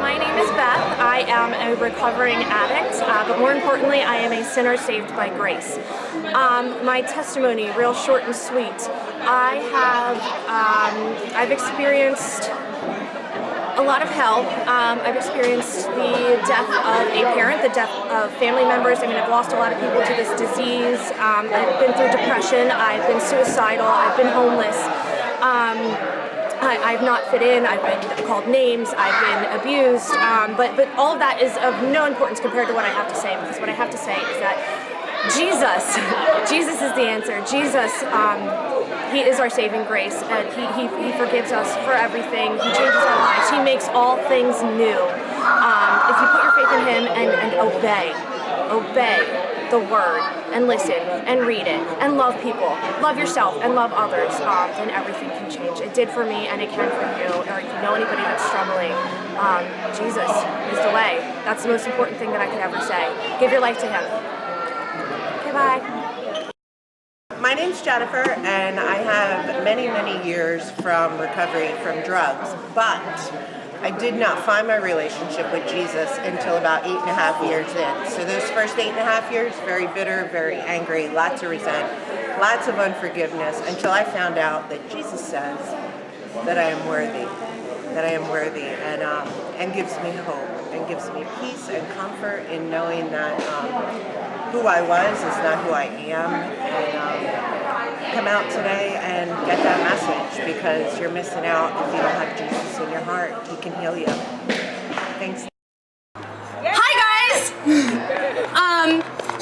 My name is Beth. I am a recovering addict, but more importantly, I am a sinner saved by grace. My testimony, real short and sweet. I've experienced a lot of hell. I've experienced the death of a parent, the death of family members. I've lost a lot of people to this disease. I've been through depression. I've been suicidal. I've been homeless. I've not fit in. I've been called names. I've been abused. But all of that is of no importance compared to what I have to say, because what I have to say is that Jesus is the answer. Jesus, He is our saving grace, and He forgives us for everything. He changes our lives. He makes all things new. If you put your faith in Him and obey the Word, and listen, and read it, and love people, love yourself, and love others, then everything can change. It did for me, and it can for you, or if you know anybody that's struggling, Jesus is the way. That's the most important thing that I could ever say. Give your life to Him. Okay, bye. My name's Jennifer, and I have many, many years from recovery from drugs, but I did not find my relationship with Jesus until about 8.5 years in. So those first 8.5 years, very bitter, very angry, lots of resentment, lots of unforgiveness, until I found out that Jesus says that I am worthy, and gives me hope, and gives me peace and comfort in knowing that who I was is not who I am, and come out today and get that message, because you're missing out if you don't have Jesus in your heart. He can heal you. Thanks. Hi guys!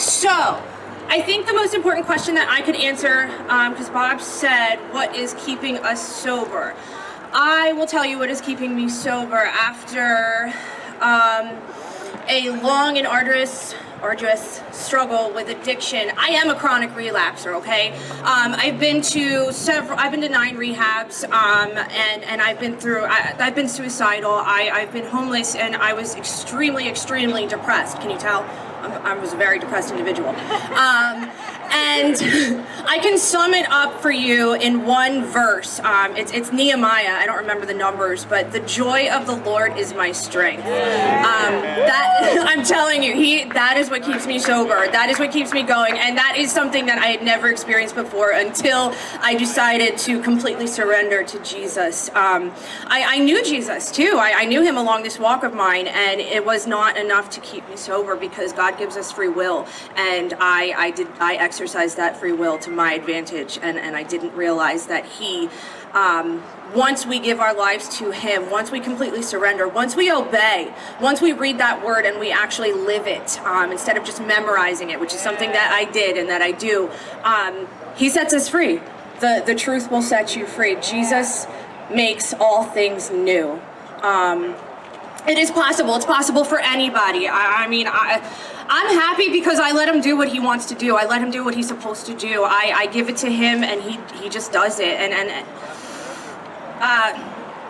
So I think the most important question that I could answer, because Bob said, what is keeping us sober? I will tell you what is keeping me sober after a long and arduous struggle with addiction. I am a chronic relapser, okay? I've been to 9 rehabs, and I've been suicidal, I've been homeless, and I was extremely, extremely depressed. Can you tell? I was a very depressed individual. And I can sum it up for you in one verse. It's Nehemiah. I don't remember the numbers, but the joy of the Lord is my strength. I'm telling you, that is what keeps me sober. That is what keeps me going, and that is something that I had never experienced before until I decided to completely surrender to Jesus. I knew Jesus too. I knew Him along this walk of mine, and it was not enough to keep me sober, because God gives us free will, and I exercised that free will to my advantage, and I didn't realize that He, once we give our lives to Him, once we completely surrender, once we obey, once we read that word and we actually live it, instead of just memorizing it, which is something that I did and that I do, He sets us free. The truth will set you free. Jesus makes all things new. It is possible. It's possible for anybody. I'm happy because I let Him do what He wants to do. I let Him do what He's supposed to do. I give it to Him, and He just does it.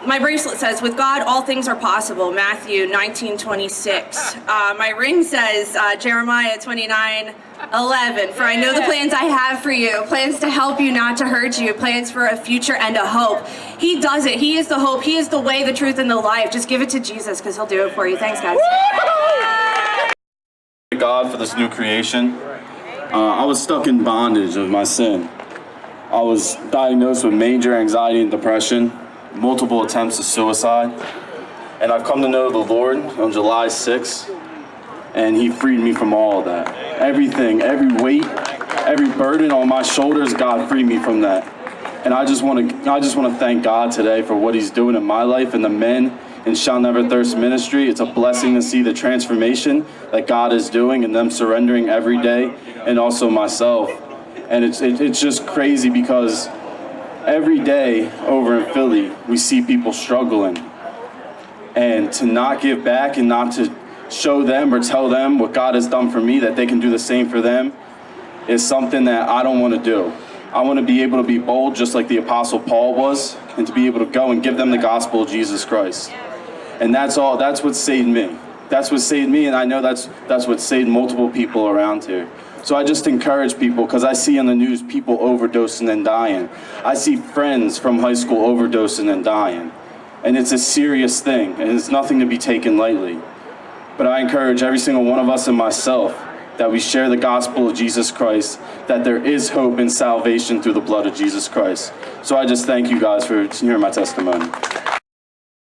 My bracelet says, with God, all things are possible, Matthew 19:26. My ring says, Jeremiah 29:11. For I know the plans I have for you, plans to help you, not to hurt you, plans for a future and a hope. He does it. He is the hope. He is the way, the truth, and the life. Just give it to Jesus, because He'll do it for you. Thanks, guys. God for this new creation. I was stuck in bondage of my sin. I was diagnosed with major anxiety and depression, multiple attempts of suicide, and I've come to know the Lord on July 6th, and He freed me from all of that. Everything, every weight, every burden on my shoulders, God freed me from that. And I just want to thank God today for what He's doing in my life and the men in Shall Never Thirst Ministry. It's a blessing to see the transformation that God is doing and them surrendering every day, and also myself. And it's just crazy, because every day over in Philly, we see people struggling. And to not give back and not to show them or tell them what God has done for me, that they can do the same for them, is something that I don't want to do. I want to be able to be bold just like the Apostle Paul was, and to be able to go and give them the gospel of Jesus Christ. And that's what saved me. That's what saved me, and I know that's what saved multiple people around here. So I just encourage people, because I see on the news people overdosing and dying. I see friends from high school overdosing and dying. and it's a serious thing, and it's nothing to be taken lightly. But I encourage every single one of us and myself that we share the gospel of Jesus Christ, that there is hope and salvation through the blood of Jesus Christ. So I just thank you guys for hearing my testimony.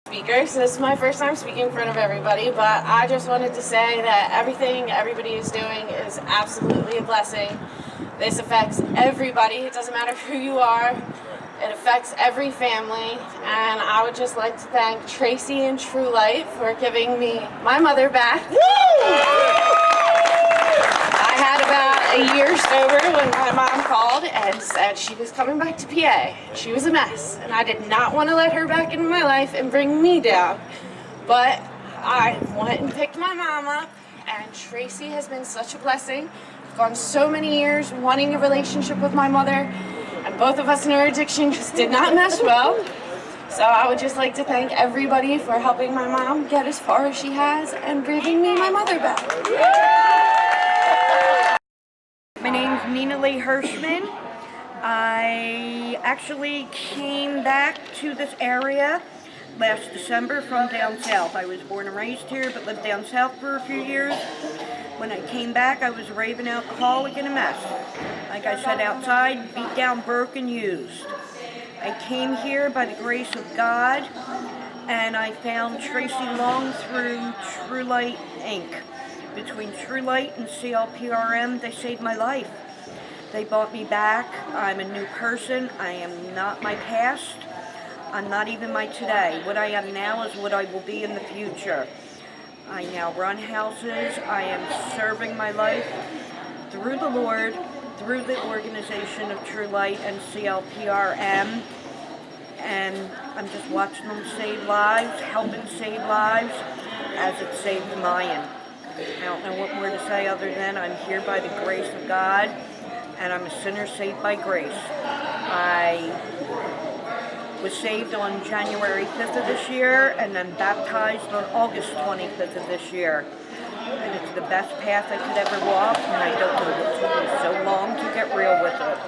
Speakers. This is my first time speaking in front of everybody, but I just wanted to say that everything everybody is doing is absolutely a blessing. This affects everybody. It doesn't matter who you are. It affects every family, and I would just like to thank Tracy and True Light for giving me my mother back. I had about a year sober when my mom called and said she was coming back to PA. She was a mess, and I did not want to let her back into my life and bring me down. But I went and picked my mom up, and Tracy has been such a blessing. I've gone so many years wanting a relationship with my mother, and both of us in our addiction just did not mesh well. So I would just like to thank everybody for helping my mom get as far as she has and bringing me my mother back. My name's Nina Lee Hirschman. I actually came back to this area last December from down south. I was born and raised here, but lived down south for a few years. When I came back, I was a raving alcoholic and a mess. Like I said, outside, beat down, broken, used. I came here by the grace of God, and I found Tracy Long through True Light Inc. Between True Light and CLPRM, they saved my life. They brought me back. I'm a new person. I am not my past. I'm not even my today. What I am now is what I will be in the future. I now run houses. I am serving my life through the Lord, through the organization of True Light and CLPRM. And I'm just watching them save lives, helping save lives as it saved mine. I don't know what more to say other than I'm here by the grace of God, and I'm a sinner saved by grace. I was saved on January 5th of this year, and then baptized on August 25th of this year. And it's the best path I could ever walk, and I don't know what took me so long to get real with it.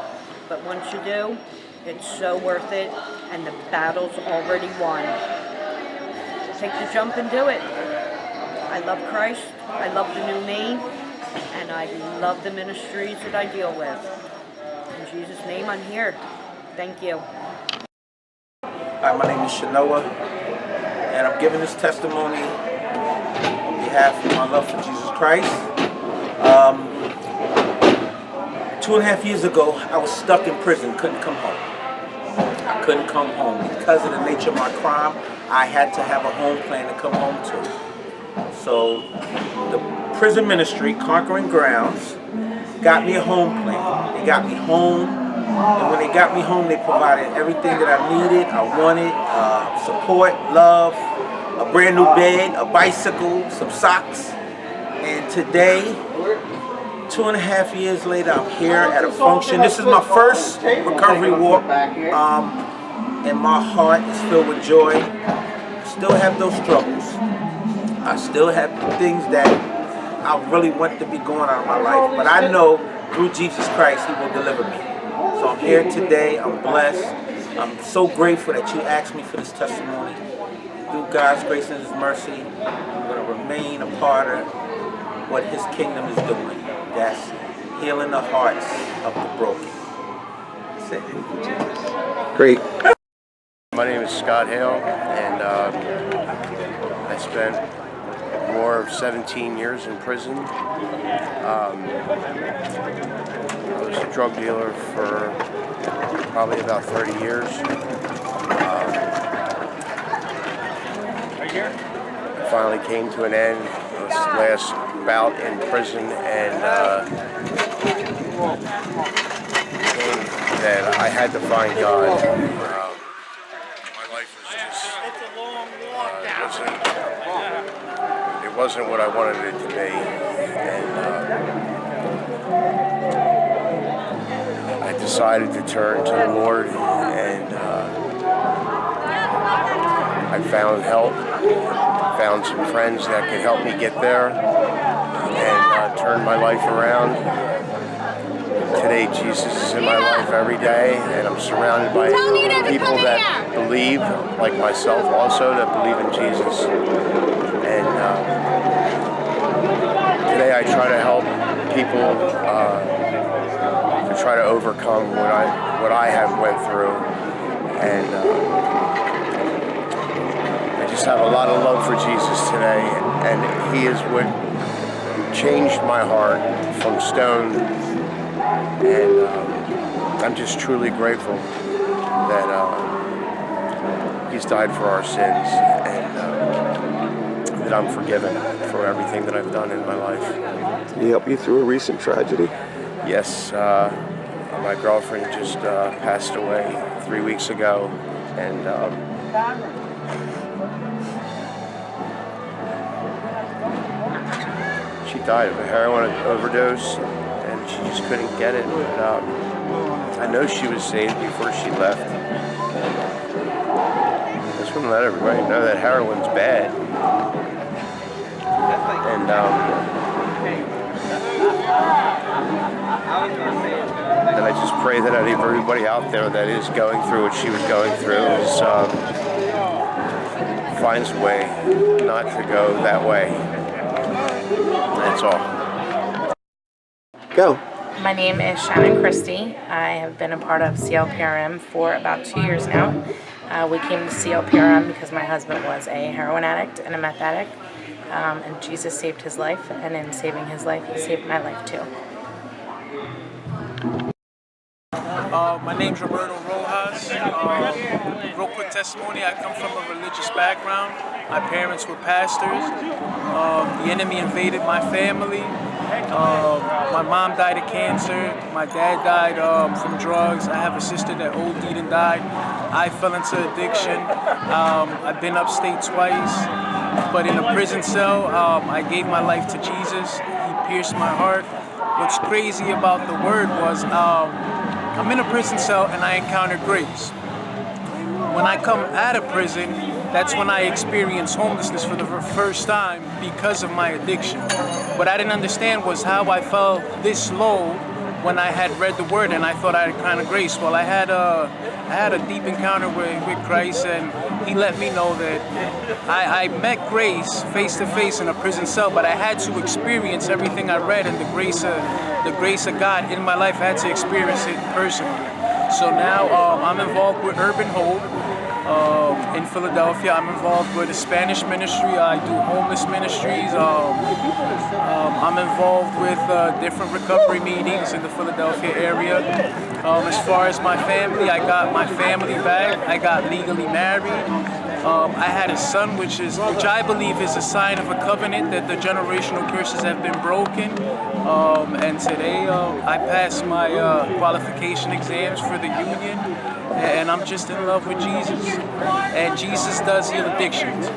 But once you do, it's so worth it, and the battle's already won. Take the jump and do it. I love Christ, I love the new me, and I love the ministries that I deal with. In Jesus' name, I'm here. Thank you. Hi, my name is Shanoa, and I'm giving this testimony on behalf of my love for Jesus Christ. 2.5 years ago, I was stuck in prison, couldn't come home. I couldn't come home. Because of the nature of my crime, I had to have a home plan to come home to. So the prison ministry, Conquering Grounds, got me a home plan. They got me home, and when they got me home, they provided everything that I needed, I wanted, support, love, a brand new bed, a bicycle, some socks. And today, 2.5 years later, I'm here at a function. This is my first recovery walk, and my heart is filled with joy. I still have those struggles. I still have things that I really want to be going on in my life, but I know through Jesus Christ, He will deliver me. So I'm here today, I'm blessed. I'm so grateful that you asked me for this testimony. Through God's grace and His mercy, I'm going to remain a part of what His kingdom is doing. That's healing the hearts of the broken. That's it. Great. My name is Scott Hale, and I spent more of 17 years in prison. I was a drug dealer for probably about 30 years. Finally came to an end this last bout in prison, and that I had to find God. My life was just, it wasn't what I wanted it to be, and I decided to turn to the Lord, and I found help, found some friends that could help me get there, and turned my life around. today Jesus is in my life every day, and I'm surrounded by people that believe, like myself also, that believe in Jesus. And today I try to help people to try to overcome what I have went through. And I just have a lot of love for Jesus today, and he is what changed my heart from stone. And I'm just truly grateful that he's died for our sins, and that I'm forgiven for everything that I've done in my life. Did he help you through a recent tragedy? Yes, my girlfriend just passed away 3 weeks ago, and she died of a heroin overdose, and she just couldn't get it. But, I know she was saved before she left. I just want to let everybody know that heroin's bad. And I just pray that everybody out there that is going through what she was going through finds a way not to go that way. That's all. Go. My name is Shannon Christie. I have been a part of CLPRM for about 2 years now. We came to CLPRM because my husband was a heroin addict and a meth addict, and Jesus saved his life, and in saving his life, he saved my life too. My name's Roberto Rojas. Real quick testimony, I come from a religious background. My parents were pastors. The enemy invaded my family. My mom died of cancer. My dad died from drugs. I have a sister that OD'd and died. I fell into addiction. I've been upstate twice, but in a prison cell, I gave my life to Jesus. He pierced my heart. What's crazy about the word was I'm in a prison cell and I encountered grace. When I come out of prison, that's when I experienced homelessness for the first time because of my addiction. What I didn't understand was how I felt this low when I had read the word and I thought I had kind of grace. Well, I had a deep encounter with Christ, and he let me know that I met grace face to face in a prison cell, but I had to experience everything I read, and the grace of God in my life. I had to experience it personally. So now I'm involved with Urban Hope in Philadelphia. I'm involved with a Spanish ministry. I do homeless ministries. I'm involved with different recovery meetings in the Philadelphia area. As far as my family, I got my family back. I got legally married. I had a son, which I believe is a sign of a covenant that the generational curses have been broken. And today I passed my qualification exams for the union, and I'm just in love with Jesus. And Jesus does heal addictions.